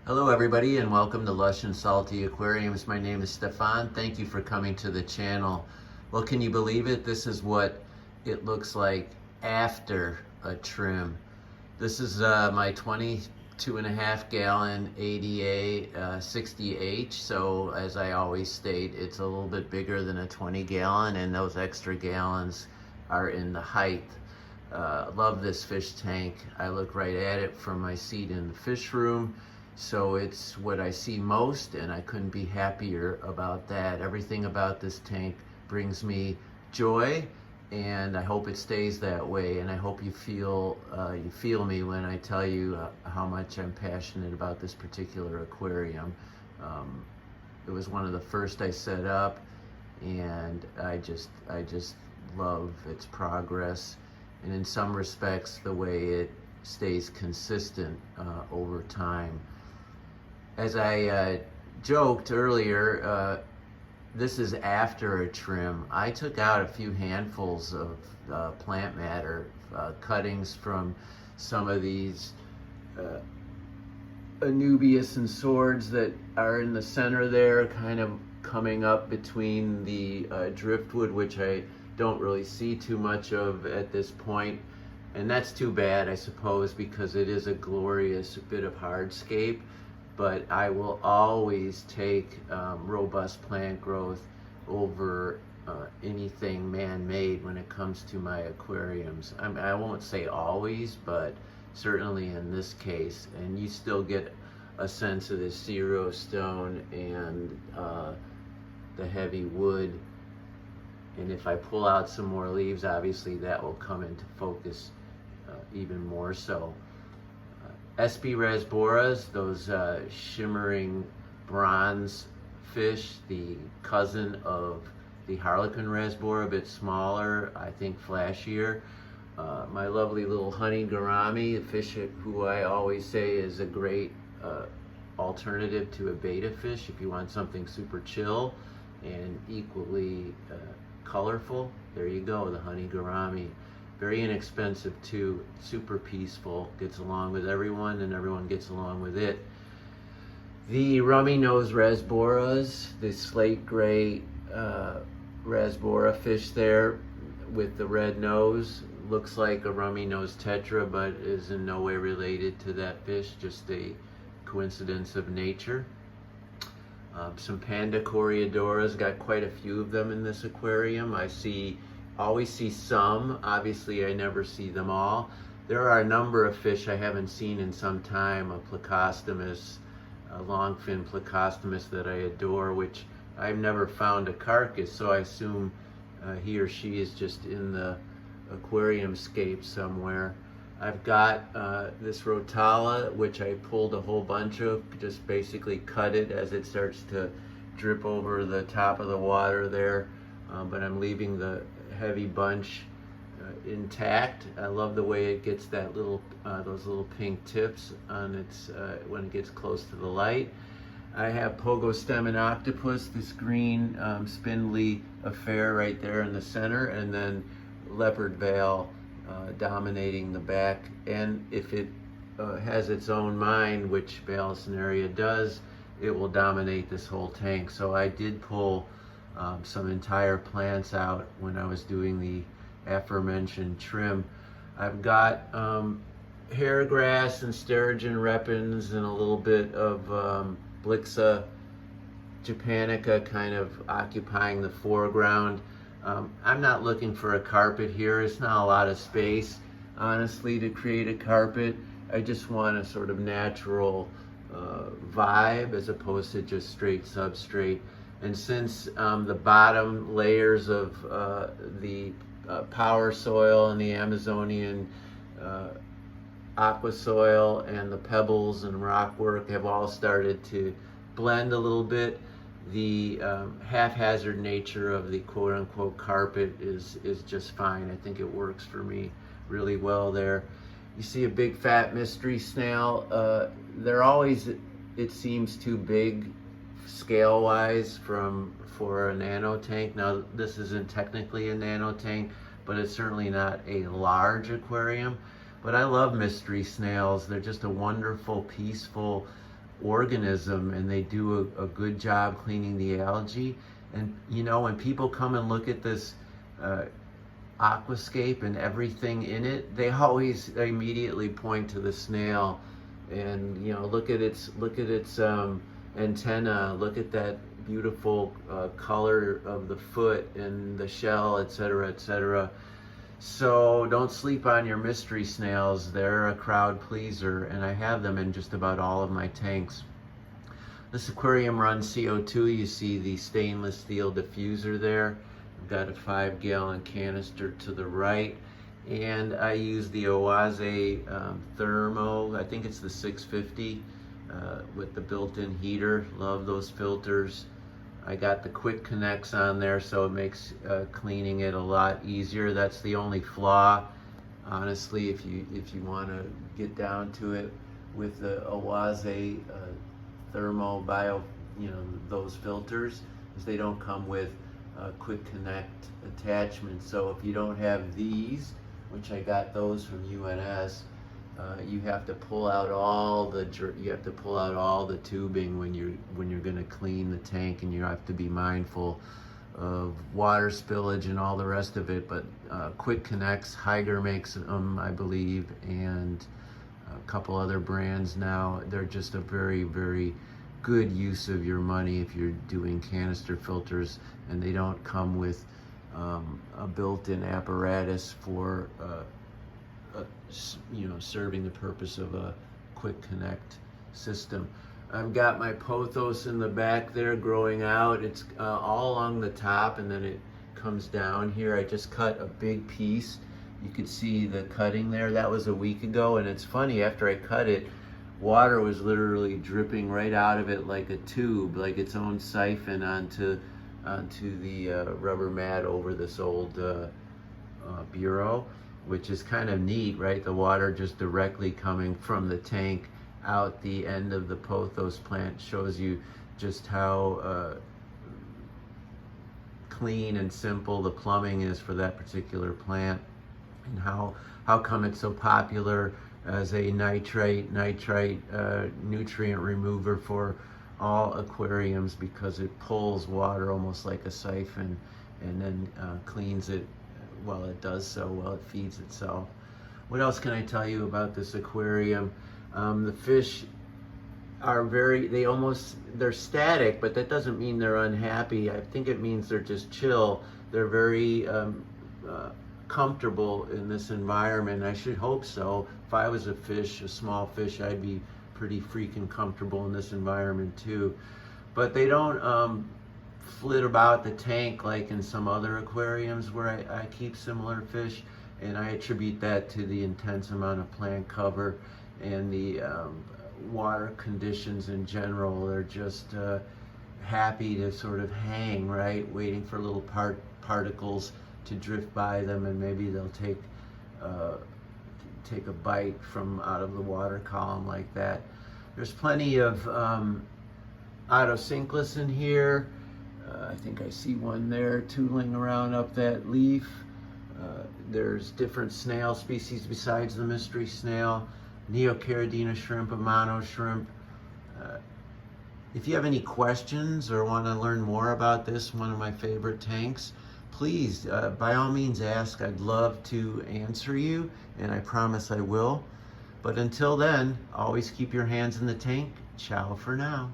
Hello everybody and welcome to Lush and Salty Aquariums. My name is Stefan. Thank you for coming to the channel. Well, can you believe it? This is what it looks like after a trim. This is my 22.5 gallon ADA 60H. So as I always state, it's a little bit bigger than a 20 gallon, and those extra gallons are in the height. Love this fish tank. I look right at it from my seat in the fish room. So it's what I see most, and I couldn't be happier about that. Everything about this tank brings me joy, and I hope it stays that way. And I hope you feel me when I tell you how much I'm passionate about this particular aquarium. It was one of the first I set up, and I just love its progress, and in some respects the way it stays consistent over time. As I joked earlier, this is after a trim. I took out a few handfuls of plant matter, cuttings from some of these Anubias and swords that are in the center there, kind of coming up between the driftwood, which I don't really see too much of at this point. And that's too bad, I suppose, because it is a glorious bit of hardscape. But I will always take robust plant growth over anything man-made when it comes to my aquariums. I won't say always, but certainly in this case. And you still get a sense of the zero stone and the heavy wood. And if I pull out some more leaves, obviously that will come into focus even more so. SP rasboras, those shimmering bronze fish, the cousin of the Harlequin rasbora, a bit smaller, I think flashier. My lovely little honey gourami, a fish who I always say is a great alternative to a betta fish if you want something super chill and equally colorful. There you go, the honey gourami. Very inexpensive too, super peaceful, gets along with everyone and everyone gets along with it. The rummy nose rasboras, the slate gray rasbora fish there with the red nose, looks like a rummy nose tetra but is in no way related to that fish, just a coincidence of nature. Some panda coreodoras, got quite a few of them in this aquarium. Always see some. Obviously, I never see them all. There are a number of fish I haven't seen in some time. A plecostomus, a longfin plecostomus that I adore, which I've never found a carcass, so I assume he or she is just in the aquarium scape somewhere. I've got this rotala, which I pulled a whole bunch of, just basically cut it as it starts to drip over the top of the water there, but I'm leaving the heavy bunch intact. I love the way it gets that little those little pink tips on its when it gets close to the light. I have Pogostemon octopus, this green spindly affair right there in the center, and then leopard veil dominating the back. And if it has its own mind, which Balisneria does, it will dominate this whole tank. So I did pull some entire plants out when I was doing the aforementioned trim. I've got hairgrass and Sturgeon repens and a little bit of Blixa japonica kind of occupying the foreground. I'm not looking for a carpet here. It's not a lot of space, honestly, to create a carpet. I just want a sort of natural vibe as opposed to just straight substrate. And since the bottom layers of the power soil and the Amazonian aqua soil and the pebbles and rockwork have all started to blend a little bit, the haphazard nature of the quote-unquote carpet is just fine. I think it works for me really well there. You see a big fat mystery snail. They're always, it seems, too big scale-wise for a nano tank. Now, this isn't technically a nano tank, but it's certainly not a large aquarium. But I love mystery snails. They're just a wonderful, peaceful organism, and they do a good job cleaning the algae. And you know, when people come and look at this aquascape and everything in it, they always immediately point to the snail, and you know, look at its antenna, look at that beautiful color of the foot and the shell, etc., etc. So don't sleep on your mystery snails. They're a crowd pleaser, and I have them in just about all of my tanks. This aquarium runs CO2. You see the stainless steel diffuser there. I've got a 5-gallon canister to the right, and I use the Oase Thermo. I think it's the 650 with the built-in heater. Love those filters. I got the quick connects on there, so it makes cleaning it a lot easier. That's the only flaw, honestly, if you want to get down to it, with the Oase Thermo Bio, you know, those filters, is they don't come with quick connect attachments. So if you don't have these, which I got those from UNS, you have to pull out all the tubing when you're going to clean the tank, and you have to be mindful of water spillage and all the rest of it. But Quick Connects, Higer makes them, I believe, and a couple other brands now. They're just a very, very good use of your money if you're doing canister filters, and they don't come with a built-in apparatus for you know, serving the purpose of a quick connect system. I've got my pothos in the back there growing out. It's all along the top, and then it comes down here. I just cut a big piece. You could see the cutting there. That was a week ago, and it's funny, after I cut it, water was literally dripping right out of it like a tube, like its own siphon onto the rubber mat over this old bureau, which is kind of neat, right? The water just directly coming from the tank out the end of the pothos plant shows you just how clean and simple the plumbing is for that particular plant, and how come it's so popular as a nitrite nutrient remover for all aquariums, because it pulls water almost like a siphon and then cleans it while it does so, while it feeds itself. What else can I tell you about this aquarium? The fish are they're static, but that doesn't mean they're unhappy. I think it means they're just chill. They're very comfortable in this environment. I should hope so. If I was a fish, a small fish, I'd be pretty freaking comfortable in this environment too. But they don't flit about the tank like in some other aquariums where I keep similar fish, and I attribute that to the intense amount of plant cover and the water conditions in general. They're just happy to sort of hang, right, waiting for little particles to drift by them, and maybe they'll take a bite from out of the water column like that. There's plenty of Autosynclus in here. I think I see one there tooling around up that leaf. There's different snail species besides the mystery snail, Neocaridina shrimp, Amano shrimp. If you have any questions or want to learn more about this, one of my favorite tanks, please, by all means, ask. I'd love to answer you, and I promise I will. But until then, always keep your hands in the tank. Ciao for now.